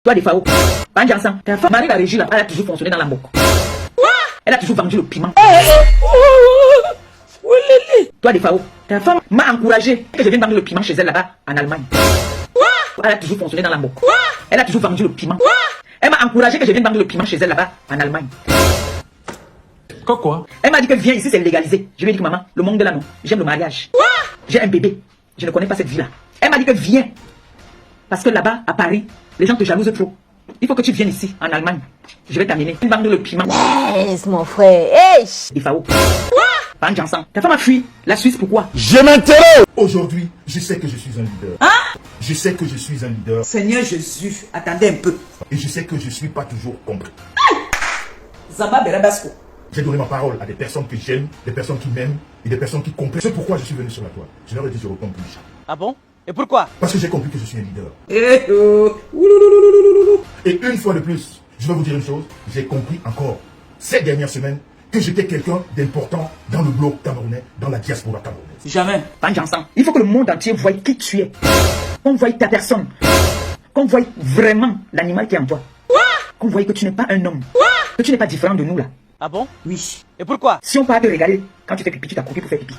Toi, des FAO, Banjansan, ta femme, Marie la Régie, là, elle a toujours fonctionné dans la moque. Elle a toujours vendu le piment. Toi, des FAO, ta femme m'a encouragé que je vienne vendre le piment chez elle là-bas, en Allemagne. Elle a toujours fonctionné dans la moque. Elle a toujours vendu le piment. Elle m'a encouragé que je vienne vendre le piment chez elle là-bas, en Allemagne. Quoi? Elle m'a dit que viens ici, c'est légalisé. Je lui ai dit que maman, le monde de là, non. J'aime le mariage. J'ai un bébé. Je ne connais pas cette vie-là. Elle m'a dit que viens. Parce que là-bas, à Paris, les gens te jalousent trop. Il faut que tu viennes ici, en Allemagne. Je vais t'amener. Une vendre le piment. Yes, mon frère. Hey. Des FAO. Banjansan. Ta femme a fui la Suisse, pourquoi? Je m'intéresse. Aujourd'hui, je sais que je suis un leader. Je sais que je suis un leader. Seigneur Jésus, attendez un peu. Et je sais que je ne suis pas toujours compris. Zamba Berabasco. J'ai donné ma parole à des personnes que j'aime, des personnes qui m'aiment et des personnes qui comprennent. C'est pourquoi je suis venu sur la toile. Je leur ai dit je réponds plus. Ah bon? Et pourquoi? Parce que j'ai compris que je suis un leader. Eh oh. Et une fois de plus, je vais vous dire une chose. J'ai compris encore ces dernières semaines que j'étais quelqu'un d'important dans le bloc camerounais, dans la diaspora camerounaise. Jamais. Banjansan. Il faut que le monde entier voie qui tu es. Qu'on voie ta personne. Qu'on voie vraiment l'animal qui est en toi. Qu'on voie que tu n'es pas un homme. Que tu n'es pas différent de nous là. Ah bon? Oui. Et pourquoi? Si on part te régaler, quand tu fais pipi, tu t'accroupis pour faire pipi.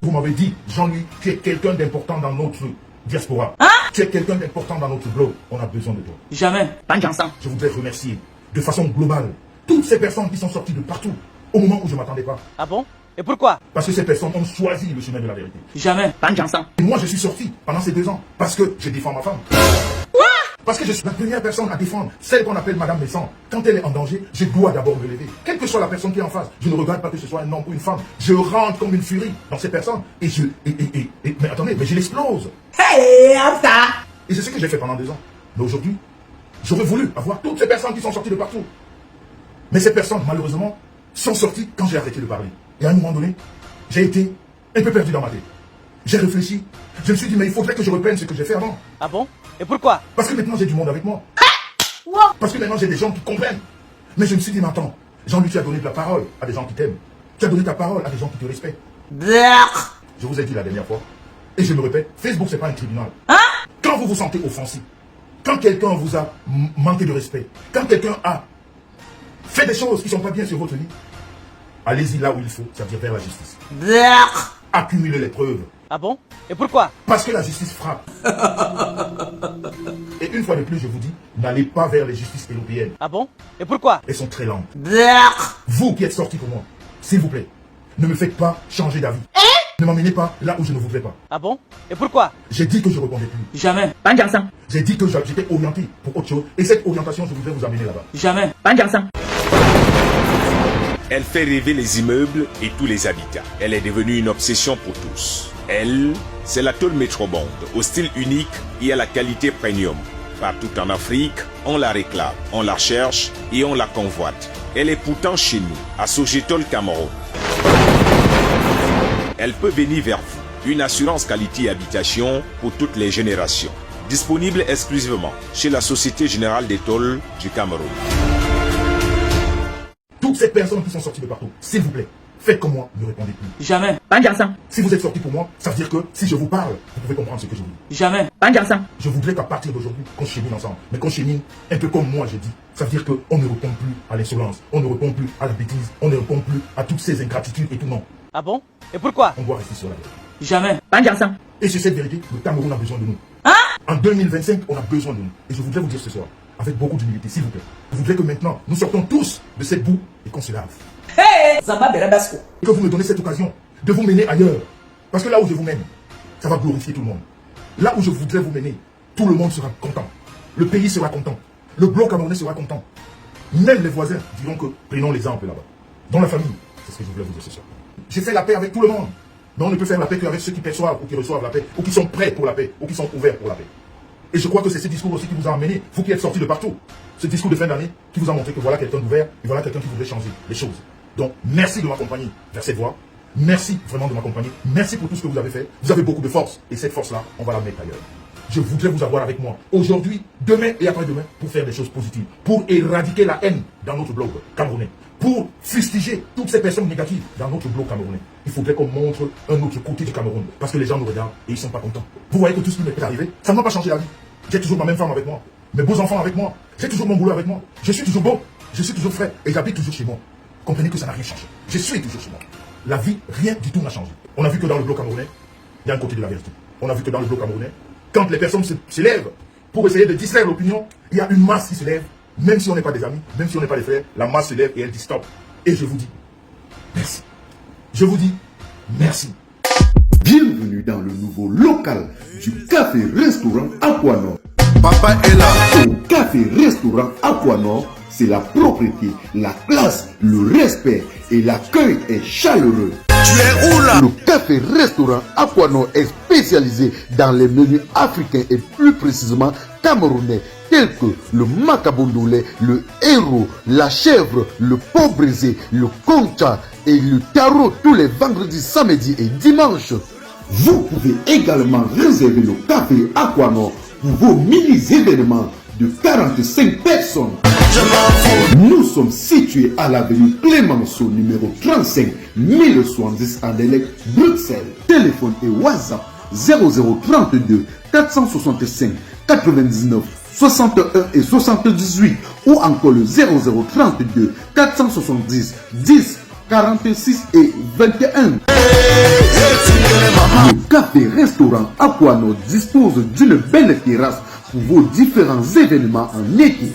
Vous m'avez dit, Jean-Louis, tu es quelqu'un d'important dans notre diaspora. Tu es quelqu'un d'important dans notre bloc. On a besoin de toi. Jamais. Banjansan. Je voudrais remercier de façon globale toutes ces personnes qui sont sorties de partout au moment où je ne m'attendais pas. Ah bon? Et pourquoi? Parce que ces personnes ont choisi le chemin de la vérité. Jamais. Banjansan. Et moi, je suis sorti pendant ces 2 ans parce que je défends ma femme. Parce que je suis la première personne à défendre, celle qu'on appelle Madame Messan. Quand elle est en danger, je dois d'abord me lever. Quelle que soit la personne qui est en face, je ne regarde pas que ce soit un homme ou une femme. Je rentre comme une furie dans ces personnes et mais attendez, mais je l'explose. Hey, Afta. Et c'est ce que j'ai fait pendant 2 ans. Mais aujourd'hui, j'aurais voulu avoir toutes ces personnes qui sont sorties de partout. Mais ces personnes, malheureusement, sont sorties quand j'ai arrêté de parler. Et à un moment donné, j'ai été un peu perdu dans ma tête. J'ai réfléchi. Je me suis dit, mais il faudrait que je reprenne ce que j'ai fait avant. Ah bon? Et pourquoi? Parce que maintenant, j'ai du monde avec moi. Parce que maintenant, j'ai des gens qui comprennent. Mais je me suis dit, mais attends, Jean-Louis, tu as donné de la parole à des gens qui t'aiment. Tu as donné ta parole à des gens qui te respectent. Je vous ai dit la dernière fois, et je me répète, Facebook, c'est pas un tribunal. Quand vous vous sentez offensé, quand quelqu'un vous a manqué de respect, quand quelqu'un a fait des choses qui ne sont pas bien sur votre vie, allez-y là où il faut, c'est-à-dire vers la justice. Accumulez les preuves. Ah bon? Et pourquoi? Parce que la justice frappe. Et une fois de plus, je vous dis, n'allez pas vers les justices européennes. Ah bon? Et pourquoi? Elles sont très lentes. Vous qui êtes sortis pour moi, s'il vous plaît, ne me faites pas changer d'avis. Ne m'emmenez pas là où je ne voudrais pas. Ah bon? Et pourquoi? J'ai dit que je ne répondais plus. Jamais. Banjansan. J'ai dit que j'étais orienté pour autre chose. Et cette orientation, je voudrais vous amener là-bas. Jamais. Banjansan. Elle fait rêver les immeubles et tous les habitats. Elle est devenue une obsession pour tous. Elle, c'est la tôle Metrobond, au style unique et à la qualité premium. Partout en Afrique, on la réclame, on la cherche et on la convoite. Elle est pourtant chez nous, à Sogetol Cameroun. Elle peut venir vers vous. Une assurance qualité habitation pour toutes les générations. Disponible exclusivement chez la Société Générale des Tôles du Cameroun. Toutes ces personnes qui sont sorties de partout, s'il vous plaît, faites comme moi, ne répondez plus. Jamais. Banjansan. Si vous êtes sortis pour moi, ça veut dire que si je vous parle, vous pouvez comprendre ce que je vous dis. Jamais. Banjansan. Je voudrais qu'à partir d'aujourd'hui, qu'on chemine ensemble. Mais qu'on chemine un peu comme moi, j'ai dit. Ça veut dire qu'on ne répond plus à l'insolence, on ne répond plus à la bêtise, on ne répond plus à toutes ces ingratitudes et tout, non. Ah bon? Et pourquoi? On doit rester sur la vérité. Jamais. Banjansan. Et sur cette vérité, le Cameroun a besoin de nous. En 2025, on a besoin de nous. Et je voudrais vous dire ce soir, avec beaucoup d'humilité, s'il vous plaît. Je voudrais que maintenant, nous sortons tous de cette boue et qu'on se lave. Hey, Zamba Berabasco. Et que vous me donnez cette occasion de vous mener ailleurs. Parce que là où je vous mène, ça va glorifier tout le monde. Là où je voudrais vous mener, tout le monde sera content. Le pays sera content. Le bloc camerounais sera content. Même les voisins diront que, prenons l'exemple là-bas. Dans la famille, c'est ce que je voulais vous dire ce soir. J'ai fait la paix avec tout le monde. Mais on ne peut faire la paix qu'avec ceux qui perçoivent ou qui reçoivent la paix, ou qui sont prêts pour la paix, ou qui sont ouverts pour la paix. Et je crois que c'est ce discours aussi qui vous a amené, vous qui êtes sortis de partout. Ce discours de fin d'année qui vous a montré que voilà quelqu'un d'ouvert et voilà quelqu'un qui voudrait changer les choses. Donc, merci de m'accompagner vers cette voie. Merci vraiment de m'accompagner. Merci pour tout ce que vous avez fait. Vous avez beaucoup de force. Et cette force-là, on va la mettre ailleurs. Je voudrais vous avoir avec moi aujourd'hui, demain et après-demain pour faire des choses positives. Pour éradiquer la haine dans notre bloc camerounais. pour fustiger toutes ces personnes négatives dans notre bloc camerounais. Il faudrait qu'on montre un autre côté du Cameroun, parce que les gens nous regardent et ils ne sont pas contents. Vous voyez que tout ce qui m'est arrivé, ça ne m'a pas changé la vie. J'ai toujours ma même femme avec moi, mes beaux enfants avec moi, j'ai toujours mon boulot avec moi, je suis toujours beau, je suis toujours frais et j'habite toujours chez moi. Comprenez que ça n'a rien changé. Je suis toujours chez moi. La vie, rien du tout n'a changé. On a vu que dans le bloc camerounais, il y a un côté de la vérité. On a vu que dans le bloc camerounais, quand les personnes se lèvent pour essayer de distraire l'opinion, il y a une masse qui se lève, même si on n'est pas des amis, même si on n'est pas des frères, la masse se lève et elle dit stop. Et je vous dis, merci. Je vous dis, merci. Bienvenue dans le nouveau local du café-restaurant Aquanor. Papa est là. Au café-restaurant Aquanor, c'est la propreté, la classe, le respect et l'accueil est chaleureux. Tu es où là? Le café-restaurant Aquanor est spécialisé dans les menus africains et plus précisément camerounais tels que le macabondolé, le héros, la chèvre, le pot brisé, le concha et le tarot tous les vendredis, samedis et dimanches. Vous pouvez également réserver le café Aquanor pour vos mini-événements de 45 personnes. Nous sommes situés à l'avenue Clémenceau, numéro 35, 1070 à Delec, Bruxelles. Téléphone et WhatsApp 0032 465 99 61 et 78 ou encore le 0032 470 10 46 et 21. Le café-restaurant Aquanor dispose d'une belle terrasse pour vos différents événements en équipe.